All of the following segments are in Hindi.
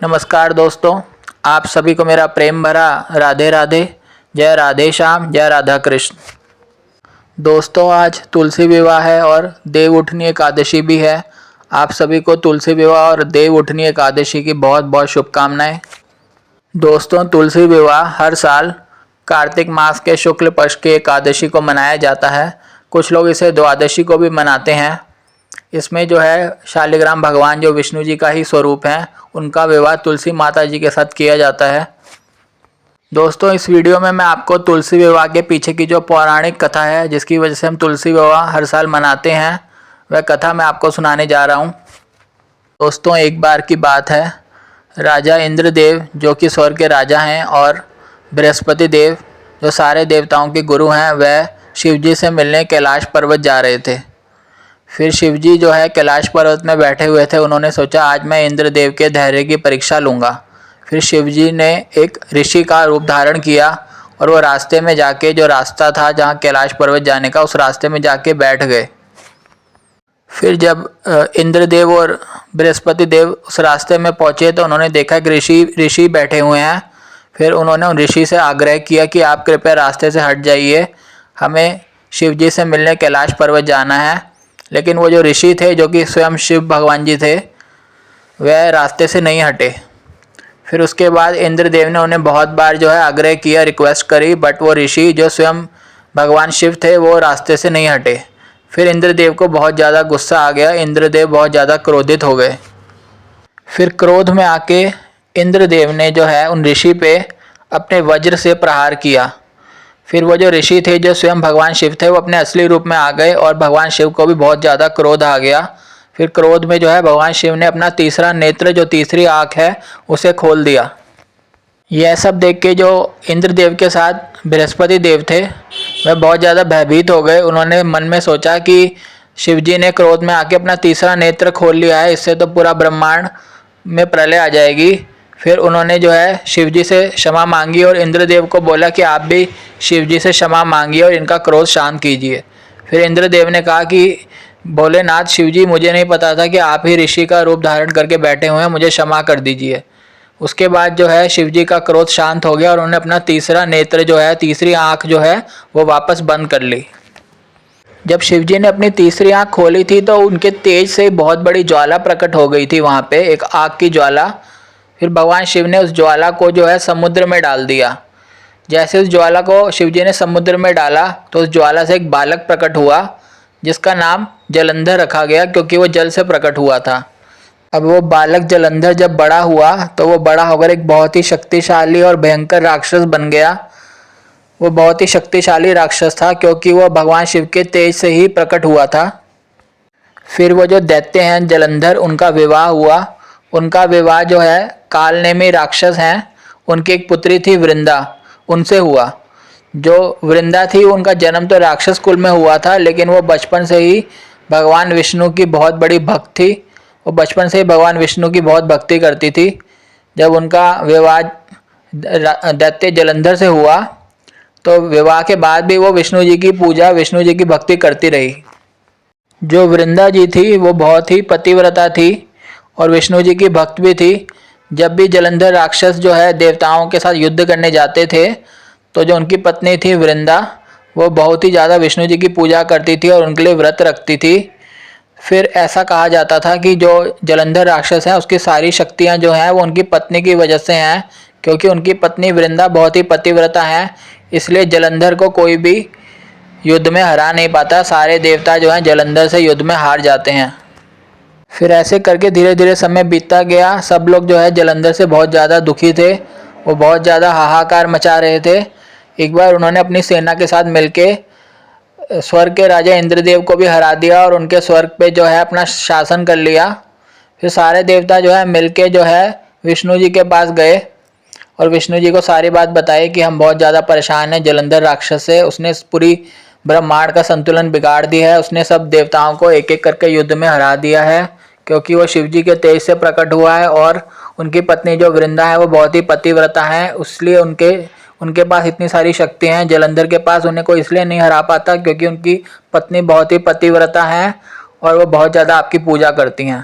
नमस्कार दोस्तों, आप सभी को मेरा प्रेम भरा राधे राधे। जय राधे श्याम, जय राधा कृष्ण। दोस्तों, आज तुलसी विवाह है और देव उठनी एकादशी भी है। आप सभी को तुलसी विवाह और देव उठनी एकादशी की बहुत बहुत शुभकामनाएं। दोस्तों, तुलसी विवाह हर साल कार्तिक मास के शुक्ल पक्ष की एकादशी को मनाया जाता है। कुछ लोग इसे द्वादशी को भी मनाते हैं। इसमें जो है शालिग्राम भगवान जो विष्णु जी का ही स्वरूप हैं, उनका विवाह तुलसी माता जी के साथ किया जाता है। दोस्तों, इस वीडियो में मैं आपको तुलसी विवाह के पीछे की जो पौराणिक कथा है, जिसकी वजह से हम तुलसी विवाह हर साल मनाते हैं, वह कथा मैं आपको सुनाने जा रहा हूँ। दोस्तों, एक बार की बात है, राजा इंद्रदेव जो कि स्वर्ग के राजा हैं और बृहस्पति देव जो सारे देवताओं के गुरु हैं, वह शिवजी से मिलने कैलाश पर्वत जा रहे थे। फिर शिवजी जो है कैलाश पर्वत में बैठे हुए थे। उन्होंने सोचा आज मैं इंद्रदेव के धैर्य की परीक्षा लूँगा। फिर शिवजी ने एक ऋषि का रूप धारण किया और वो रास्ते में जाके, जो रास्ता था जहाँ कैलाश पर्वत जाने का, उस रास्ते में जाके बैठ गए। फिर जब इंद्रदेव और बृहस्पति देव उस रास्ते में पहुँचे तो उन्होंने देखा कि ऋषि बैठे हुए हैं। फिर उन्होंने उन ऋषि से आग्रह किया कि आप कृपया रास्ते से हट जाइए, हमें शिवजी से मिलने कैलाश पर्वत जाना है। लेकिन वो जो ऋषि थे, जो कि स्वयं शिव भगवान जी थे, वह रास्ते से नहीं हटे। फिर उसके बाद इंद्रदेव ने उन्हें बहुत बार जो है आग्रह किया, रिक्वेस्ट करी, बट वो ऋषि जो स्वयं भगवान शिव थे वो रास्ते से नहीं हटे। फिर इंद्रदेव को बहुत ज़्यादा गुस्सा आ गया। इंद्रदेव बहुत ज़्यादा क्रोधित हो गए। फिर क्रोध में आके इंद्रदेव ने जो है उन ऋषि पे अपने वज्र से प्रहार किया। फिर वो जो ऋषि थे, जो स्वयं भगवान शिव थे, वो अपने असली रूप में आ गए और भगवान शिव को भी बहुत ज़्यादा क्रोध आ गया। फिर क्रोध में जो है भगवान शिव ने अपना तीसरा नेत्र, जो तीसरी आँख है, उसे खोल दिया। यह सब देख के जो इंद्रदेव के साथ बृहस्पति देव थे, वह बहुत ज़्यादा भयभीत हो गए। उन्होंने मन में सोचा कि शिवजी ने क्रोध में आके अपना तीसरा नेत्र खोल लिया है, इससे तो पूरा ब्रह्मांड में प्रलय आ जाएगी। फिर उन्होंने जो है शिवजी से क्षमा मांगी और इंद्रदेव को बोला कि आप भी शिवजी से क्षमा मांगिए और इनका क्रोध शांत कीजिए। फिर इंद्रदेव ने कहा कि भोलेनाथ शिवजी, मुझे नहीं पता था कि आप ही ऋषि का रूप धारण करके बैठे हुए हैं, मुझे क्षमा कर दीजिए। उसके बाद जो है शिवजी का क्रोध शांत हो गया और उन्होंने अपना तीसरा नेत्र जो है, तीसरी आँख जो है, वो वापस बंद कर ली। जब शिवजी ने अपनी तीसरी आँख खोली थी तो उनके तेज से बहुत बड़ी ज्वाला प्रकट हो गई थी, वहाँ पे एक आग की ज्वाला। फिर भगवान शिव ने उस ज्वाला को जो है समुद्र में डाल दिया। जैसे उस ज्वाला को शिवजी ने समुद्र में डाला तो उस ज्वाला से एक बालक प्रकट हुआ, जिसका नाम जलंधर रखा गया, क्योंकि वो जल से प्रकट हुआ था। अब वो बालक जलंधर जब बड़ा हुआ तो वो बड़ा होकर एक बहुत ही शक्तिशाली और भयंकर राक्षस बन गया। वो बहुत ही शक्तिशाली राक्षस था, क्योंकि वो भगवान शिव के तेज से ही प्रकट हुआ था। फिर वो जो दैत्य हैं जलंधर, उनका विवाह हुआ। उनका विवाह जो है कालनेमी राक्षस हैं, उनकी एक पुत्री थी वृंदा, उनसे हुआ। जो वृंदा थी, उनका जन्म तो राक्षस कुल में हुआ था, लेकिन वो बचपन से ही भगवान विष्णु की बहुत बड़ी भक्त थी। वो बचपन से ही भगवान विष्णु की बहुत भक्ति करती थी। जब उनका विवाह दैत्य जलंधर से हुआ तो विवाह के बाद भी वो विष्णु जी की पूजा, विष्णु जी की भक्ति करती रही। जो वृंदा जी थी वो बहुत ही पतिव्रता थी और विष्णु जी की भक्त भी थी। जब भी जलंधर राक्षस जो है देवताओं के साथ युद्ध करने जाते थे, तो जो उनकी पत्नी थी वृंदा, वो बहुत ही ज़्यादा विष्णु जी की पूजा करती थी और उनके लिए व्रत रखती थी। फिर ऐसा कहा जाता था कि जो जलंधर राक्षस है, उसकी सारी शक्तियाँ जो हैं वो उनकी पत्नी की वजह से हैं, क्योंकि उनकी पत्नी वृंदा बहुत ही पतिव्रता हैं। इसलिए जलंधर को कोई भी युद्ध में हरा नहीं पाता। सारे देवता जो हैं जलंधर से युद्ध में हार जाते हैं। फिर ऐसे करके धीरे धीरे समय बीतता गया। सब लोग जो है जलंधर से बहुत ज़्यादा दुखी थे, वो बहुत ज़्यादा हाहाकार मचा रहे थे। एक बार उन्होंने अपनी सेना के साथ मिलके स्वर्ग के राजा इंद्रदेव को भी हरा दिया और उनके स्वर्ग पे जो है अपना शासन कर लिया। फिर सारे देवता जो है मिलके जो है विष्णु जी के पास गए और विष्णु जी को सारी बात बताई कि हम बहुत ज़्यादा परेशान हैं जलंधर राक्षस से। उसने पूरी ब्रह्मांड का संतुलन बिगाड़ दिया है। उसने सब देवताओं को एक एक करके युद्ध में हरा दिया है, क्योंकि वो शिव जी के तेज से प्रकट हुआ है और उनकी पत्नी जो वृंदा है वो बहुत ही पतिव्रता है, इसलिए उनके पास इतनी सारी शक्तियाँ हैं। जलंधर के पास उन्हें कोई इसलिए नहीं हरा पाता क्योंकि उनकी पत्नी बहुत ही पतिव्रता है और वो बहुत ज़्यादा आपकी पूजा करती हैं।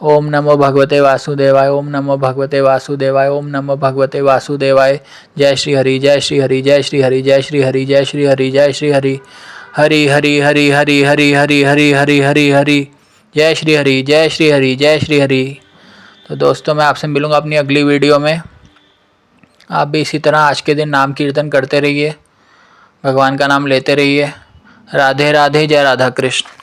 ओम नमो भगवते वासुदेवाय, ओम नमो भगवते वासुदेवाय, ओम नमो भगवते वासुदेवाय। जय श्री हरि, जय श्री हरि, जय श्री हरि, जय श्री हरि, जय श्री हरि, जय श्री हरि। हरि हरि हरि हरि हरि हरि हरि हरि हरि हरि। जय श्री हरि, जय श्री हरि, जय श्री हरि। तो दोस्तों मैं आपसे मिलूँगा अपनी अगली वीडियो में। आप भी इसी तरह आज के दिन नाम कीर्तन करते रहिए, भगवान का नाम लेते रहिए। राधे राधे, जय राधा कृष्ण।